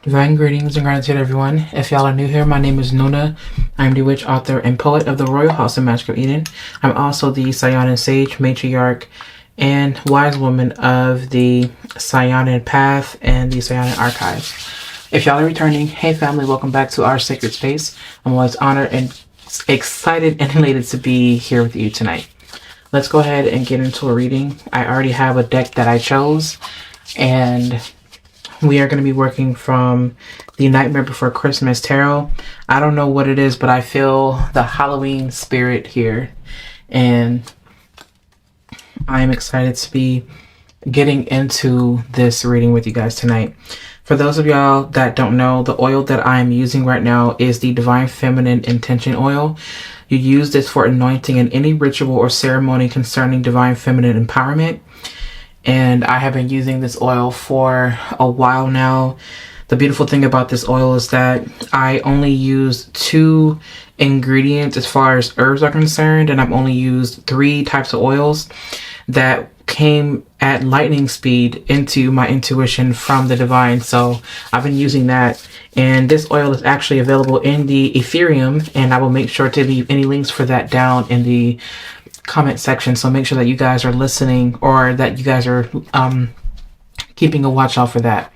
Divine greetings and gratitude, everyone. If y'all are new here, my name is Nuna. I'm the witch, author, and poet of the Royal House of Magical Eden. I'm also the Scionan Sage, matriarch, and wise woman of the Scionan Path and the Scionan Archives. If y'all are returning, hey family, welcome back to our sacred space. I'm always honored and excited and elated to be here with you tonight. Let's go ahead and get into a reading. I already have a deck that I chose, and we are going to be working from the Nightmare Before Christmas Tarot. I don't know what it is, but I feel the Halloween spirit here. And I'm excited to be getting into this reading with you guys tonight. For those of y'all that don't know, the oil that I'm using right now is the Divine Feminine Intention Oil. You use this for anointing in any ritual or ceremony concerning Divine Feminine Empowerment. And I have been using this oil for a while now. The beautiful thing about this oil is that I only use 2 ingredients as far as herbs are concerned, and I've only used 3 types of oils that came at lightning speed into my intuition from the divine. So I've been using that, and this oil is actually available in the Ethereum, and I will make sure to leave any links for that down in the comment section, so make sure that you guys are listening, or that you guys are keeping a watch out for that.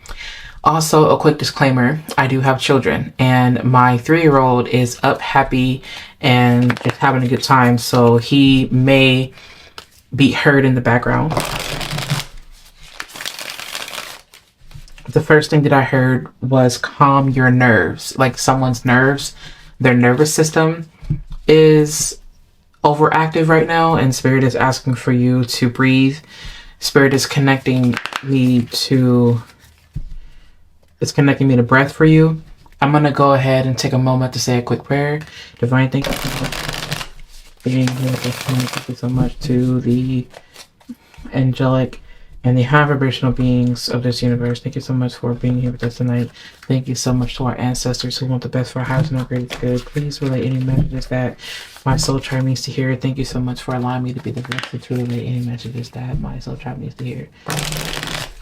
Also, a quick disclaimer, I do have children, and my 3-year-old is up happy and is having a good time, so he may be heard in the background. The first thing that I heard was calm your nerves, like someone's nerves, their nervous system is overactive right now, and Spirit is asking for you to breathe. Spirit is connecting me to breath for you. I'm gonna go ahead and take a moment to say a quick prayer. Divine, thank you so much for being here with us. Thank you so much to the angelic and the high vibrational beings of this universe. Thank you so much for being here with us tonight. Thank you so much to our ancestors who want the best for our highest and our greatest good. Please relay any messages that my soul tribe needs to hear. Thank you so much for allowing me to be the vessel to relay any messages that my soul tribe needs to hear.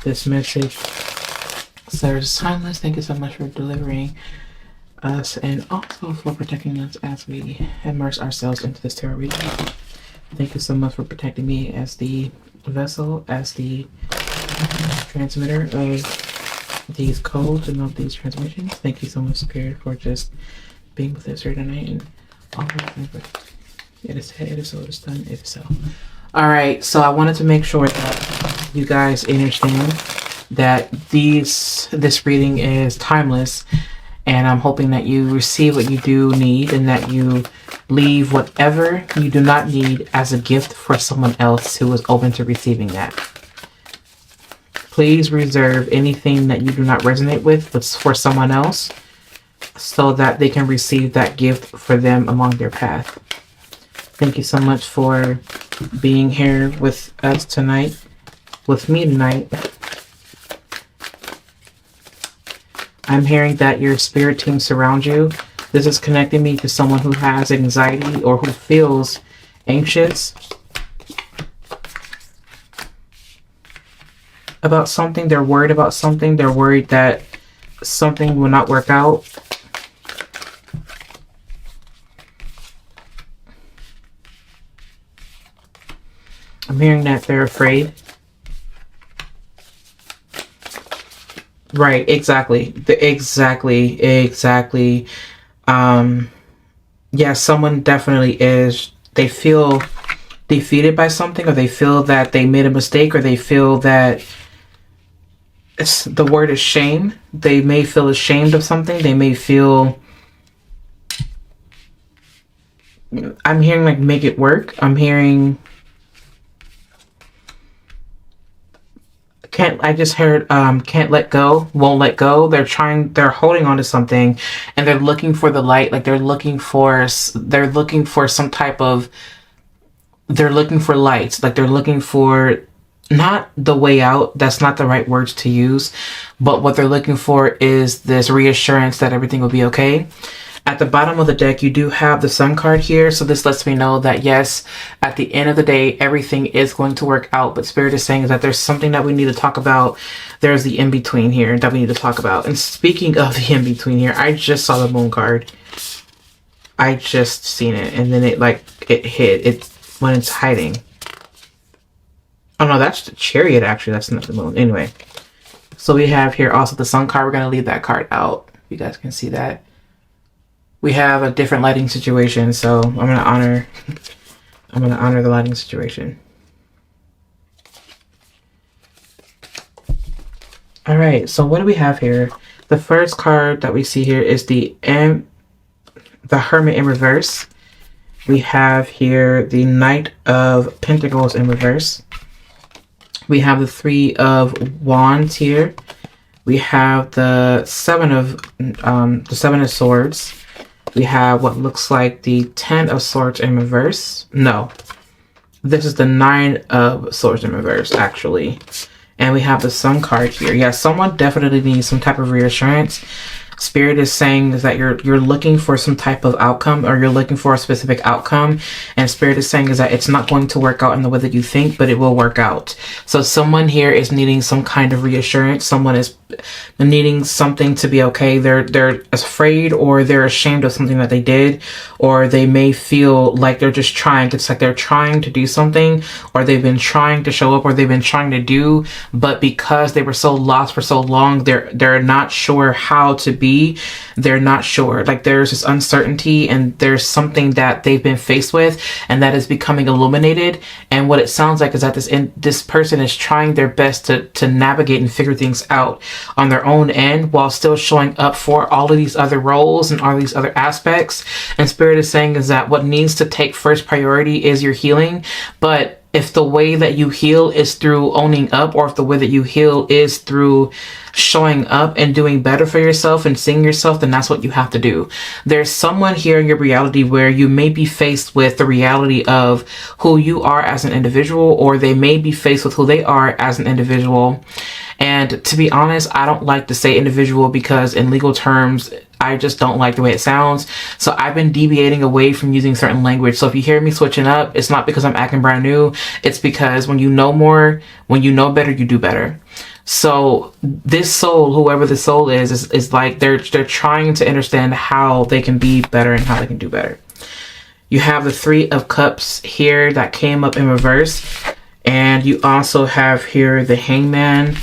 This message serves timeless. Thank you so much for delivering us, and also for protecting us as we immerse ourselves into this tarot reading. Thank you so much for protecting me as the vessel, as the transmitter of these codes and of these transmissions. Thank you so much, Spirit, for just being with us here tonight, and all it is said, it is so, it is done, it is so. All right, so I wanted to make sure that you guys understand that this reading is timeless, and I'm hoping that you receive what you do need, and that you leave whatever you do not need as a gift for someone else who is open to receiving that. Please reserve anything that you do not resonate with for someone else, so that they can receive that gift for them along their path. Thank you so much for being here with us tonight, with me tonight. I'm hearing that your spirit team surround you. This is connecting me to someone who has anxiety or who feels anxious about something. They're worried about something. They're worried that something will not work out. I'm hearing that they're afraid. Right, exactly. Exactly. Yeah, someone definitely is. They feel defeated by something, or they feel that they made a mistake, or they feel that the word is shame. They may feel ashamed of something. They may feel, I'm hearing like make it work. I'm hearing I just heard can't let go, won't let go. They're holding on to something, and they're looking for the light. Like they're looking for some type of, they're looking for lights. Like they're looking for, not the way out, that's not the right words to use, but what they're looking for is this reassurance that everything will be okay. At the bottom of the deck, you do have the Sun card here. So this lets me know that, yes, at the end of the day, everything is going to work out. But Spirit is saying that there's something that we need to talk about. There's the in-between here that we need to talk about. And speaking of the in-between here, I just saw the Moon card. I just seen it. And then it hit. It when it's hiding. Oh, no, that's the Chariot, actually. That's not the Moon. Anyway. So we have here also the Sun card. We're going to leave that card out. You guys can see that. We have a different lighting situation, so I'm gonna honor the lighting situation. All right, so what do we have here? The first card that we see here is the Hermit in reverse. We have here the Knight of Pentacles in reverse. We have the Three of Wands here. We have the Seven of Swords. We have what looks like the 10 of Swords in reverse. No, this is the 9 of Swords in reverse, actually. And we have the Sun card here. Yeah, someone definitely needs some type of reassurance. Spirit is saying is that you're looking for some type of outcome, or you're looking for a specific outcome, and Spirit is saying is that it's not going to work out in the way that you think, but it will work out. So someone here is needing some kind of reassurance. Someone is needing something to be okay. They're afraid, or they're ashamed of something that they did, or they may feel like they're just trying. It's like they're trying to do something, or they've been trying to show up, or they've been trying to do, but because they were so lost for so long, they're not sure how to be. They're not sure. Like there's this uncertainty, and there's something that they've been faced with, and that is becoming illuminated. And what it sounds like is that this person is trying their best to navigate and figure things out on their own end, while still showing up for all of these other roles and all these other aspects. And Spirit is saying is that what needs to take first priority is your healing. But if the way that you heal is through owning up, or if the way that you heal is through showing up and doing better for yourself and seeing yourself, then that's what you have to do. There's someone here in your reality where you may be faced with the reality of who you are as an individual, or they may be faced with who they are as an individual. And to be honest, I don't like to say individual, because in legal terms, I just don't like the way it sounds. So I've been deviating away from using certain language. So if you hear me switching up, it's not because I'm acting brand new. It's because when you know more, when you know better, you do better. So this soul, whoever the soul is like they're trying to understand how they can be better and how they can do better. You have the Three of Cups here that came up in reverse. And you also have here the Hangman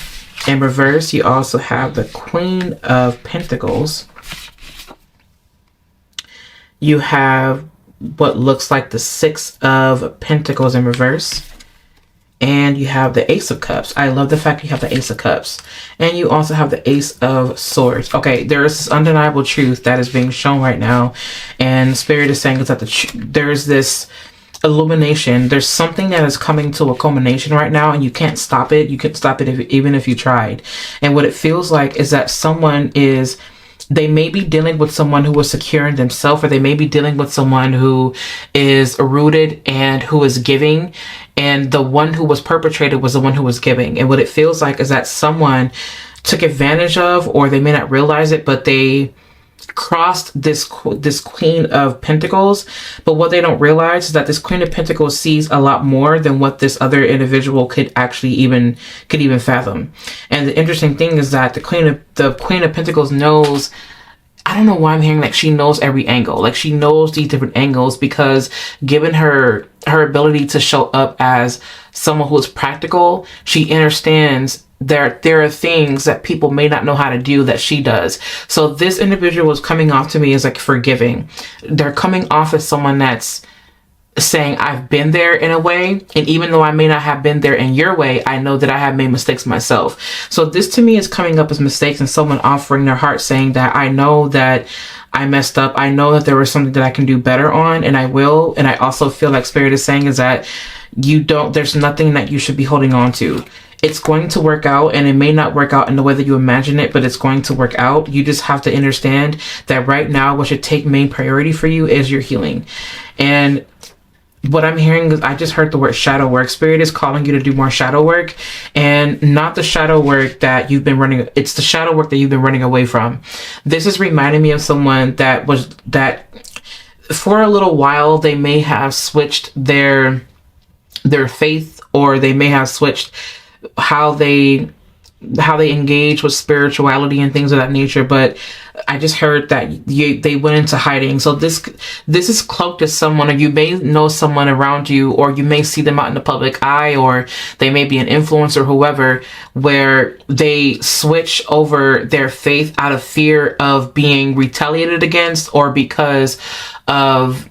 in reverse. You also have the Queen of Pentacles. You have what looks like the Six of Pentacles in reverse. And you have the Ace of Cups. I love the fact you have the Ace of Cups. And you also have the Ace of Swords. Okay, there is this undeniable truth that is being shown right now. And Spirit is saying is that there's this illumination. There's something that is coming to a culmination right now, and you can't stop it. You can't stop it even if you tried. And what it feels like is that they may be dealing with someone who is secure in themselves, or they may be dealing with someone who is rooted and who is giving, and the one who was perpetrated was the one who was giving. And what it feels like is that someone took advantage of, or they may not realize it, but they crossed this Queen of Pentacles. But what they don't realize is that this Queen of Pentacles sees a lot more than what this other individual could even fathom. And the interesting thing is that the Queen of Pentacles knows, I don't know why I'm hearing like she knows every angle. Like she knows these different angles, because given her ability to show up as someone who is practical, she understands there are things that people may not know how to do that she does. So this individual is coming off to me as like forgiving. They're coming off as someone that's saying, I've been there in a way, and even though I may not have been there in your way, I know that I have made mistakes myself. So this to me is coming up as mistakes, and someone offering their heart saying that I know that I messed up. I know that there was something that I can do better on, and I will. And I also feel like Spirit is saying is that there's nothing that you should be holding on to. It's going to work out, and it may not work out in the way that you imagine it, but it's going to work out. You just have to understand that right now what should take main priority for you is your healing. And what I'm hearing is, I just heard the word shadow work. Spirit is calling you to do more shadow work, and not the shadow work that you've been running. It's the shadow work that you've been running away from. This is reminding me of someone that for a little while, they may have switched their faith, or they may have switched how they engage with spirituality and things of that nature. But I just heard that they went into hiding. So this is cloaked as someone, or you may know someone around you, or you may see them out in the public eye, or they may be an influencer, whoever, where they switch over their faith out of fear of being retaliated against, or because of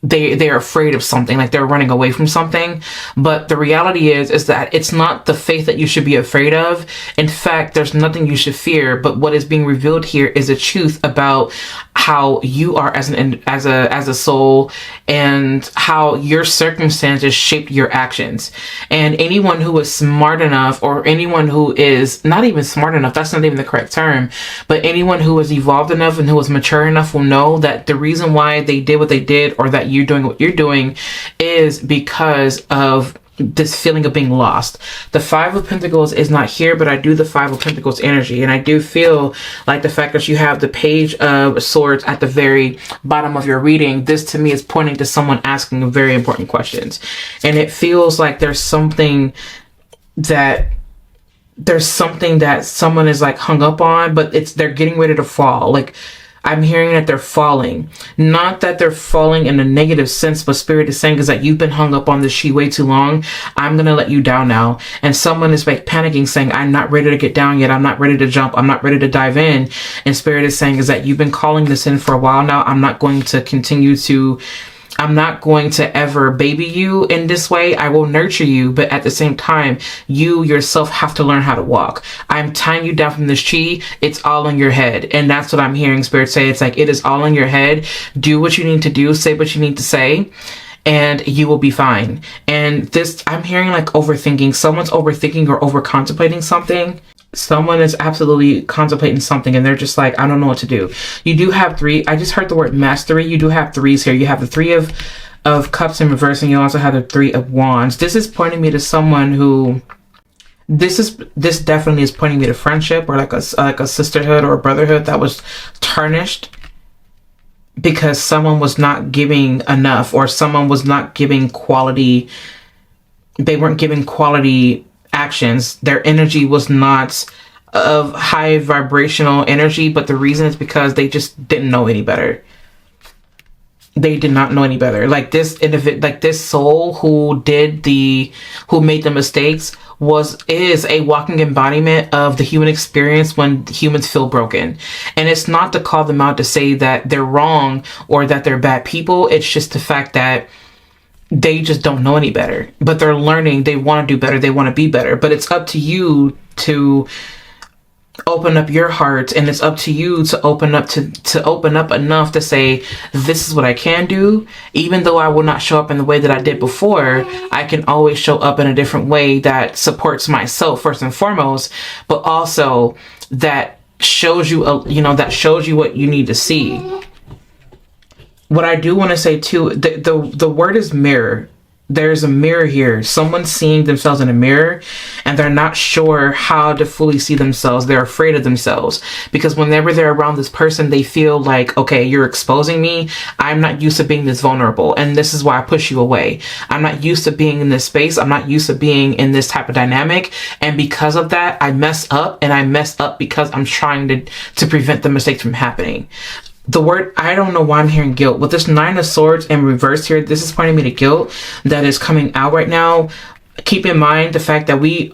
they're afraid of something, like they're running away from something. But the reality is that it's not the faith that you should be afraid of. In fact, there's nothing you should fear, but what is being revealed here is a truth about how you are as a soul, and how your circumstances shaped your actions. And anyone who is smart enough, or anyone who is not even smart enough, that's not even the correct term, but anyone who is evolved enough and who is mature enough will know that the reason why they did what they did, or that you're doing what you're doing, is because of this feeling of being lost. The Five of Pentacles is not here, but I do the Five of Pentacles energy, and I do feel like the fact that you have the Page of Swords at the very bottom of your reading, this to me is pointing to someone asking very important questions. And it feels like there's something that someone is like hung up on, but they're getting ready to fall. Like, I'm hearing that they're falling. Not that they're falling in a negative sense, but Spirit is saying is that you've been hung up on this she way too long. I'm going to let you down now. And someone is like panicking, saying, I'm not ready to get down yet. I'm not ready to jump. I'm not ready to dive in. And Spirit is saying is that you've been calling this in for a while now. I'm not going to ever baby you in this way. I will nurture you, but at the same time, you yourself have to learn how to walk. I'm tying you down from this tree. It's all in your head. And that's what I'm hearing Spirit say. It's like, it is all in your head. Do what you need to do. Say what you need to say, and you will be fine. And this, I'm hearing like overthinking. Someone's overthinking or over contemplating something. Someone is absolutely contemplating something, and they're just like, I don't know what to do. You do have three. I just heard the word mastery. You do have threes here. You have the Three of Cups in reverse, and you also have the Three of Wands. This is pointing me to someone who, this definitely is pointing me to friendship, or like a sisterhood or a brotherhood that was tarnished because someone was not giving enough, or someone was not giving quality. They weren't giving quality actions. Their energy was not of high vibrational energy, but the reason is because they just didn't know any better. They did not know any better. Like this soul who made the mistakes is a walking embodiment of the human experience when humans feel broken. And it's not to call them out to say that they're wrong or that they're bad people. It's just the fact that they just don't know any better, but they're learning. They want to do better. They want to be better, but it's up to you to open up your heart, and it's up to you to open up enough to say, this is what I can do. Even though I will not show up in the way that I did before, I can always show up in a different way that supports myself first and foremost, but also that shows you, that shows you what you need to see. What I do want to say too, the word is mirror. There's a mirror here. Someone's seeing themselves in a mirror, and they're not sure how to fully see themselves. They're afraid of themselves because whenever they're around this person, they feel like, okay, you're exposing me. I'm not used to being this vulnerable, and this is why I push you away. I'm not used to being in this space. I'm not used to being in this type of dynamic, and because of that, I mess up, and I mess up because I'm trying to prevent the mistakes from happening. The word, I don't know why I'm hearing guilt. With this Nine of Swords in reverse here, this is pointing me to guilt that is coming out right now. Keep in mind the fact that we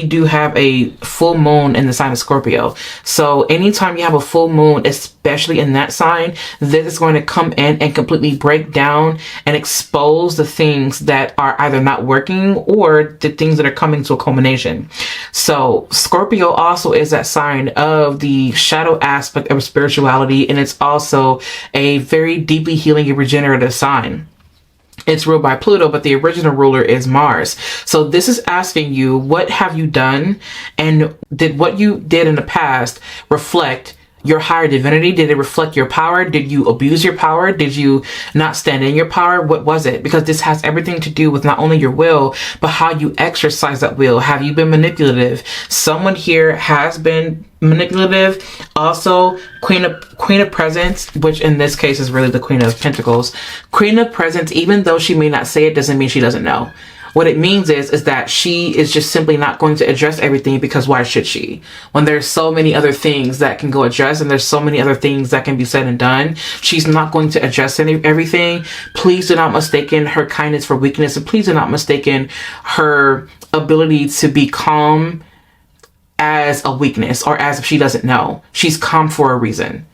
do have a full moon in the sign of Scorpio. So anytime you have a full moon, especially in that sign, this is going to come in and completely break down and expose the things that are either not working or the things that are coming to a culmination. So Scorpio also is that sign of the shadow aspect of spirituality, and it's also a very deeply healing and regenerative sign. It's ruled by Pluto, but the original ruler is Mars. So this is asking you, what have you done? And did what you did in the past reflect your higher divinity? Did it reflect your power? Did you abuse your power? Did you not stand in your power? What was it? Because this has everything to do with not only your will, but how you exercise that will. Have you been manipulative? Someone here has been manipulative. Also, Queen of Presents, which in this case is really the Queen of Pentacles. Queen of Presents, even though she may not say it, doesn't mean she doesn't know. What it means is that she is just simply not going to address everything, because why should she? When there's so many other things that can go address, and there's so many other things that can be said and done, she's not going to address everything. Please do not mistaken her kindness for weakness, and please do not mistaken her ability to be calm as a weakness, or as if she doesn't know. She's calm for a reason.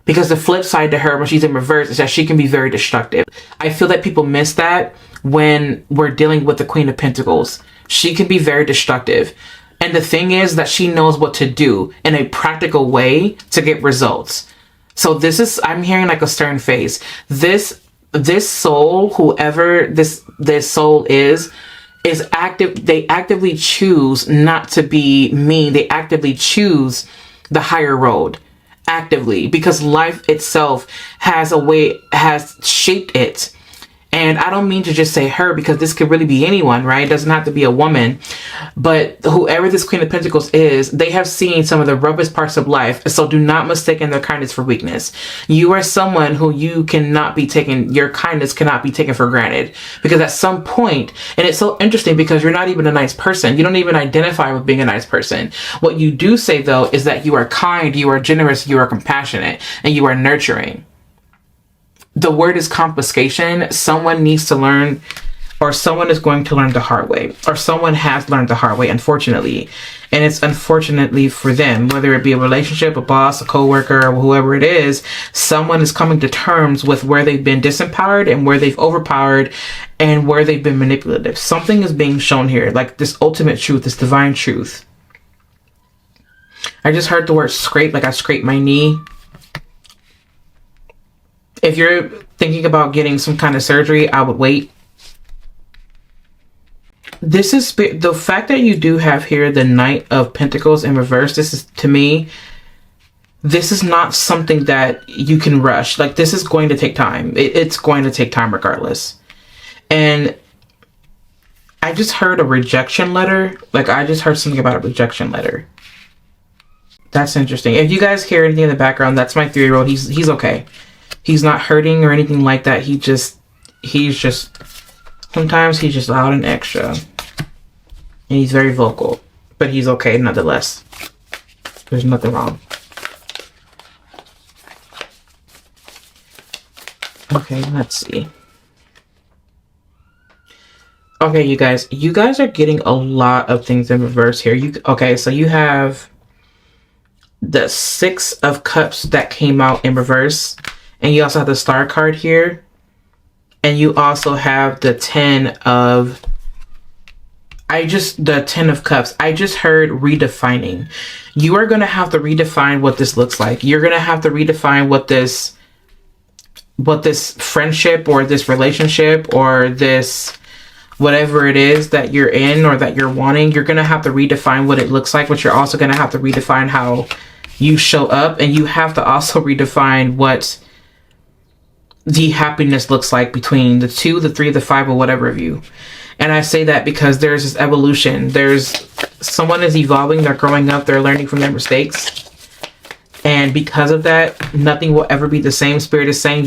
Because the flip side to her when she's in reverse is that she can be very destructive. I feel that people miss that when we're dealing with the Queen of Pentacles. She can be very destructive. And the thing is that she knows what to do in a practical way to get results. So this is, I'm hearing like a stern face. This soul, whoever this soul is active. They actively choose not to be mean. They actively choose the higher road. Actively, because life itself has shaped it. And I don't mean to just say her, because this could really be anyone, right? It doesn't have to be a woman. But whoever this Queen of Pentacles is, they have seen some of the roughest parts of life. So do not mistake their kindness for weakness. You are someone who your kindness cannot be taken for granted. Because at some point, and it's so interesting because you're not even a nice person. You don't even identify with being a nice person. What you do say, though, is that you are kind, you are generous, you are compassionate, and you are nurturing. The word is confiscation. Someone needs to learn, or someone is going to learn the hard way, or someone has learned the hard way, unfortunately. And it's unfortunately for them, whether it be a relationship, a boss, a coworker, or whoever it is, someone is coming to terms with where they've been disempowered and where they've overpowered and where they've been manipulative. Something is being shown here, like this ultimate truth, this divine truth. I just heard the word scrape, like I scraped my knee. If you're thinking about getting some kind of surgery, I would wait. This is the fact that you do have here the Knight of Pentacles in reverse. This is, to me, this is not something that you can rush. Like, this is going to take time. It's going to take time regardless. And I just heard a rejection letter. Like, I just heard something about a rejection letter. That's interesting. If you guys hear anything in the background, that's my 3-year-old. He's okay. He's not hurting or anything like that. He's just, sometimes he's just loud and extra. And he's very vocal. But he's okay nonetheless. There's nothing wrong. Okay, let's see. Okay, you guys are getting a lot of things in reverse here. Okay, so you have the 6 of Cups that came out in reverse. And you also have the Star card here. And you also have the 10 of Cups. I just heard redefining. You are going to have to redefine what this looks like. You're going to have to redefine what this friendship or this relationship or this whatever it is that you're in or that you're wanting. You're going to have to redefine what it looks like, but you're also going to have to redefine how you show up. And you have to also redefine what the happiness looks like between the 2, the 3, the 5, or whatever of you. And I say that because there's this evolution. Someone is evolving, they're growing up, they're learning from their mistakes. And because of that, nothing will ever be the same. Spirit is saying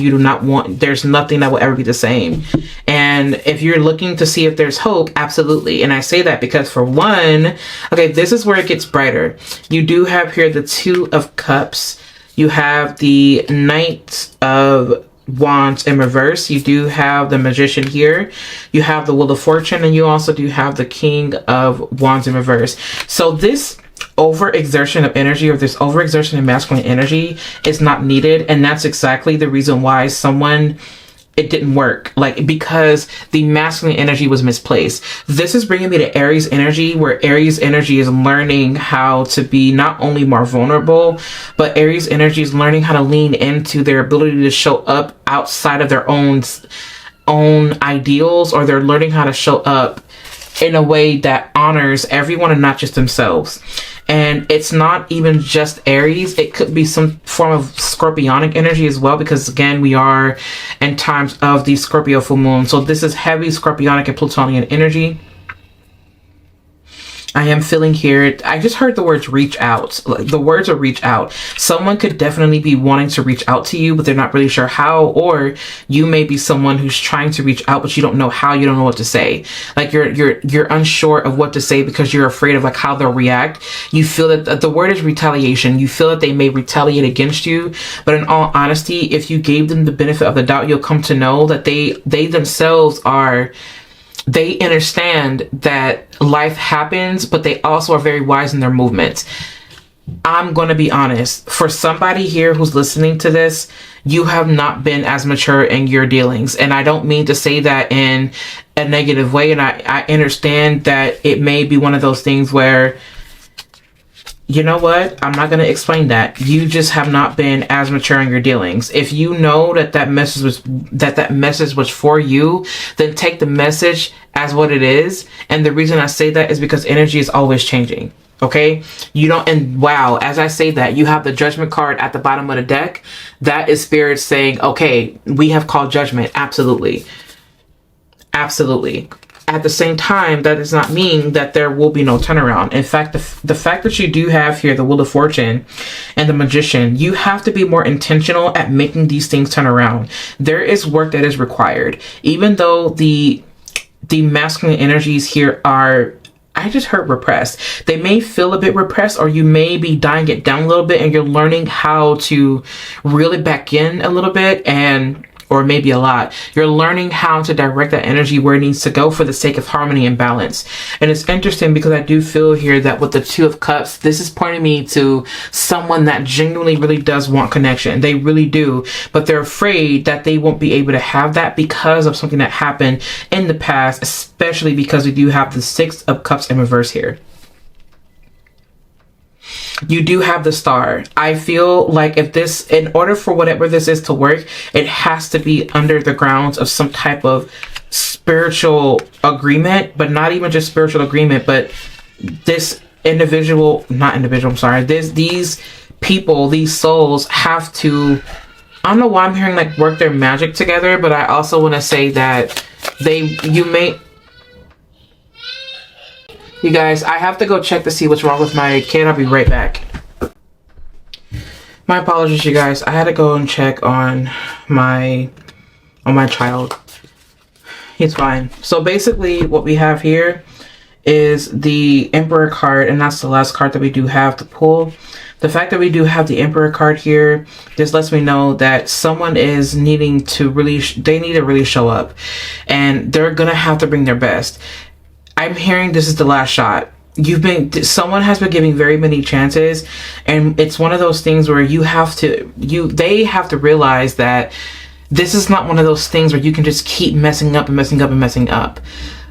there's nothing that will ever be the same. And if you're looking to see if there's hope, absolutely. And I say that because for one, okay, this is where it gets brighter. You do have here the 2 of Cups. You have the Knight of Wands in reverse. You do have the Magician here. You have the Wheel of Fortune, and you also do have the King of Wands in reverse. So this overexertion of energy, or this overexertion of masculine energy, is not needed. And that's exactly the reason why it didn't work, like, because the masculine energy was misplaced. This is bringing me to Aries energy, where Aries energy is learning how to be not only more vulnerable, but Aries energy is learning how to lean into their ability to show up outside of their own ideals, or they're learning how to show up in a way that honors everyone and not just themselves. And it's not even just Aries. It could be some form of scorpionic energy as well, because again, we are in times of the Scorpio full moon. So this is heavy scorpionic and plutonian energy. I am feeling here, I just heard the words reach out. The words are reach out. Someone could definitely be wanting to reach out to you, but they're not really sure how. Or you may be someone who's trying to reach out, but you don't know how, you don't know what to say. Like you're unsure of what to say because you're afraid of like how they'll react. You feel that the word is retaliation. You feel that they may retaliate against you. But in all honesty, if you gave them the benefit of the doubt, you'll come to know that they themselves they understand that life happens, but they also are very wise in their movements. I'm going to be honest. For somebody here who's listening to this, you have not been as mature in your dealings. And I don't mean to say that in a negative way. And I understand that it may be one of those things where, you know what? I'm not going to explain that. You just have not been as mature in your dealings. If you know that message was for you, then take the message as what it is. And the reason I say that is because energy is always changing. Okay? You don't, and wow, as I say that, you have the judgment card at the bottom of the deck. That is spirit saying, okay, we have called judgment. Absolutely. Absolutely. At the same time, that does not mean that there will be no turnaround. In fact, the fact that you do have here the Wheel of Fortune and the Magician, you have to be more intentional at making these things turn around. There is work that is required. Even though the masculine energies here are, I just heard repressed. They may feel a bit repressed, or you may be dying it down a little bit and you're learning how to reel it back in a little bit, or maybe a lot. You're learning how to direct that energy where it needs to go for the sake of harmony and balance. And it's interesting because I do feel here that with the Two of Cups, this is pointing me to someone that genuinely really does want connection. They really do, but they're afraid that they won't be able to have that because of something that happened in the past, especially because we do have the Six of Cups in reverse here. You do have the Star. I feel like if this, in order for whatever this is to work, it has to be under the grounds of some type of spiritual agreement, but not even just spiritual agreement, but these people, these souls have to, I don't know why I'm hearing like work their magic together, but I also want to say that you guys, I have to go check to see what's wrong with my kid. I'll be right back. My apologies, you guys. I had to go and check on my child. He's fine. So basically what we have here is the Emperor card, and that's the last card that we do have to pull. The fact that we do have the Emperor card here, this lets me know that someone is needing to really, they need to really show up, and they're gonna have to bring their best. I'm hearing this is the last shot. Someone has been giving very many chances, and it's one of those things where they have to realize that this is not one of those things where you can just keep messing up and messing up and messing up.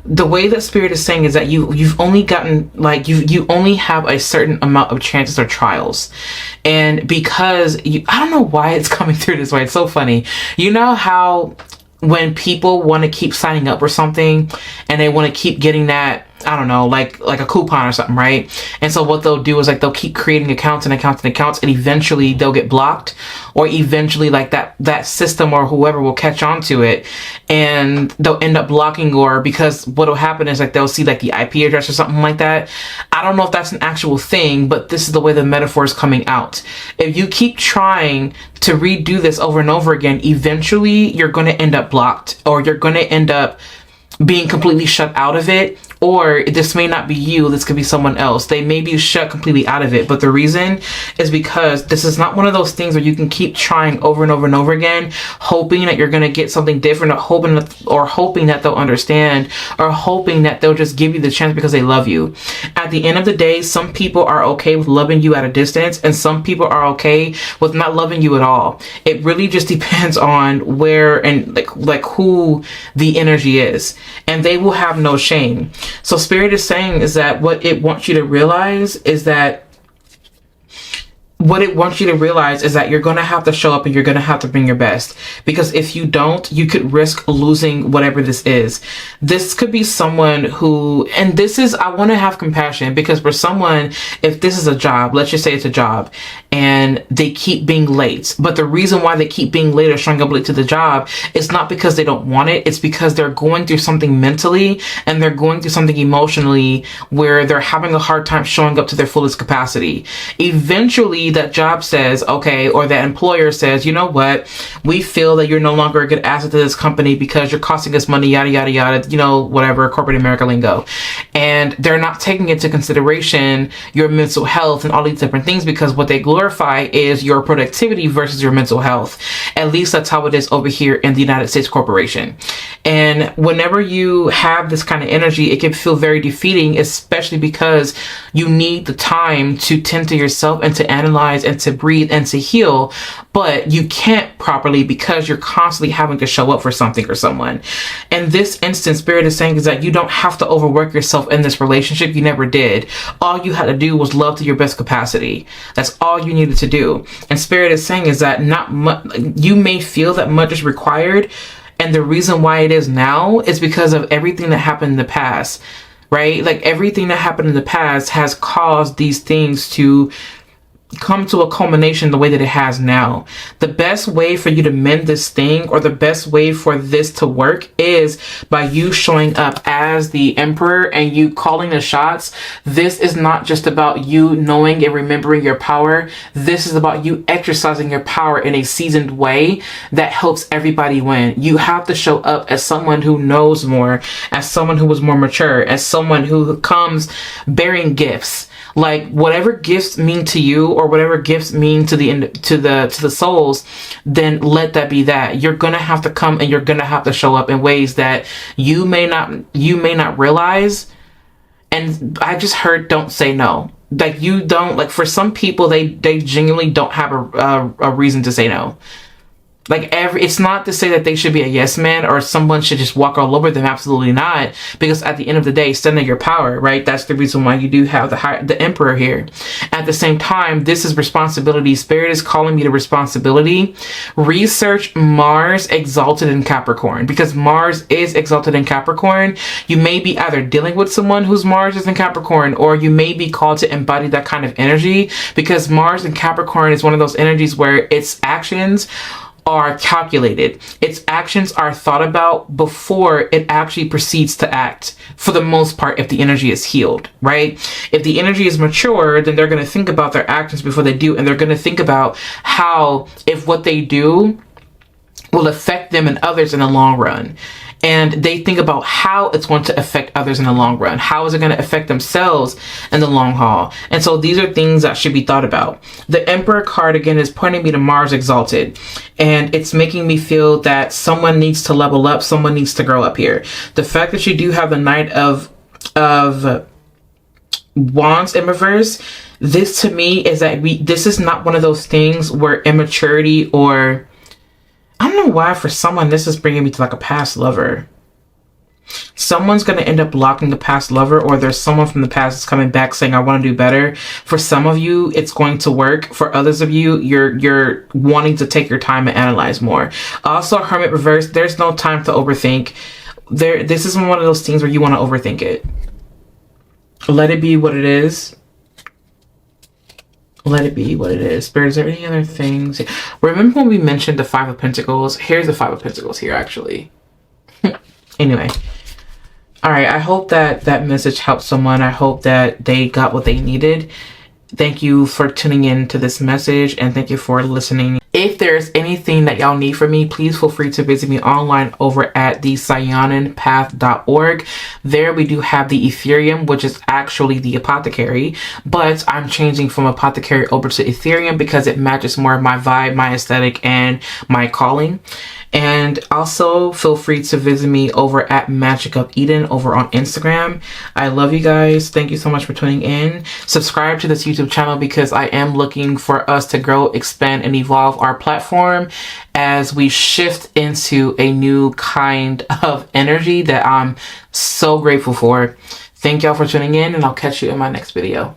The way that Spirit is saying is that you've only gotten, like, you only have a certain amount of chances or trials. And because I don't know why it's coming through this way. It's so funny. You know how when people want to keep signing up for something and they want to keep getting that, I don't know, like a coupon or something, right? And so what they'll do is like they'll keep creating accounts and accounts and accounts, and eventually they'll get blocked, or eventually like that system or whoever will catch on to it and they'll end up blocking, or because what'll happen is like they'll see like the IP address or something like that. I don't know if that's an actual thing, but this is the way the metaphor is coming out. If you keep trying to redo this over and over again, eventually you're going to end up blocked, or you're going to end up being completely shut out of it. Or this may not be you, this could be someone else. They may be shut completely out of it. But the reason is because this is not one of those things where you can keep trying over and over and over again, hoping that you're going to get something different, or hoping that they'll understand, or hoping that they'll just give you the chance because they love you. At the end of the day, some people are okay with loving you at a distance, and some people are okay with not loving you at all. It really just depends on where and like who the energy is, and they will have no shame. So Spirit is saying is that what it wants you to realize is that what it wants you to realize is that you're going to have to show up and you're going to have to bring your best, because if you don't, you could risk losing whatever this is. This could be someone who, and this is, I want to have compassion, because for someone, if this is a job, let's just say it's a job and they keep being late, but the reason why they keep being late or showing up late to the job is not because they don't want it. It's because they're going through something mentally and they're going through something emotionally where they're having a hard time showing up to their fullest capacity. Eventually, that job says, okay, or that employer says, you know what, we feel that you're no longer a good asset to this company because you're costing us money, yada, yada, yada, you know, whatever, corporate America lingo. And they're not taking into consideration your mental health and all these different things, because what they glorify is your productivity versus your mental health. At least that's how it is over here in the United States corporation. And whenever you have this kind of energy, it can feel very defeating, especially because you need the time to tend to yourself and to analyze and to breathe and to heal, but you can't properly because you're constantly having to show up for something or someone. In this instance, Spirit is saying is that you don't have to overwork yourself in this relationship. You never did. All you had to do was love to your best capacity. That's all you needed to do. And Spirit is saying is that not much, you may feel that much is required, and the reason why it is now is because of everything that happened in the past, right? Like everything that happened in the past has caused these things to come to a culmination the way that it has now. The best way for you to mend this thing, or the best way for this to work, is by you showing up as the Emperor and you calling the shots. This is not just about you knowing and remembering your power. This is about you exercising your power in a seasoned way that helps everybody win. You have to show up as someone who knows more, as someone who was more mature, as someone who comes bearing gifts. Like whatever gifts mean to you, or whatever gifts mean to the souls, then let that be that. You're gonna have to come and you're gonna have to show up in ways that you may not realize. And I just heard, don't say no. Like you don't, like for some people, they genuinely don't have a reason to say no. Like it's not to say that they should be a yes man or someone should just walk all over them. Absolutely not. Because at the end of the day, stand in your power, right? That's the reason why you do have the Emperor here. At the same time, this is responsibility. Spirit is calling me to responsibility. Research Mars exalted in Capricorn, because Mars is exalted in Capricorn. You may be either dealing with someone whose Mars is in Capricorn, or you may be called to embody that kind of energy, because Mars in Capricorn is one of those energies where its actions are calculated. Its actions are thought about before it actually proceeds to act, for the most part, if the energy is healed, right? If the energy is mature, then they're going to think about their actions before they do, and they're going to think about how, if what they do will affect them and others in the long run. And they think about how it's going to affect others in the long run. How is it going to affect themselves in the long haul? And so these are things that should be thought about. The Emperor card, again, is pointing me to Mars exalted. And it's making me feel that someone needs to level up. Someone needs to grow up here. The fact that you do have the Knight of Wands in reverse, this to me is that this is not one of those things where immaturity, or I don't know why for someone this is bringing me to like a past lover. Someone's going to end up blocking a past lover, or there's someone from the past that's coming back saying, I want to do better. For some of you, it's going to work. For others of you, you're wanting to take your time and analyze more. Also, Hermit reverse, there's no time to overthink. This isn't one of those things where you want to overthink it. Let it be what it is. Let it be what it is. Spirit, is there any other things? Remember when we mentioned the Five of Pentacles? Here's the Five of Pentacles here, actually. Anyway. All right. I hope that that message helped someone. I hope that they got what they needed. Thank you for tuning in to this message, and thank you for listening. If there's anything that y'all need from me, please feel free to visit me online over at the cyanonpath.org. There we do have the Ethereum, which is actually the apothecary, but I'm changing from apothecary over to Ethereum because it matches more of my vibe, my aesthetic, and my calling. And also feel free to visit me over at Magic of Eden over on Instagram. I love you guys. Thank you so much for tuning in. Subscribe to this YouTube channel because I am looking for us to grow, expand, and evolve our platform as we shift into a new kind of energy that I'm so grateful for. Thank y'all for tuning in, and I'll catch you in my next video.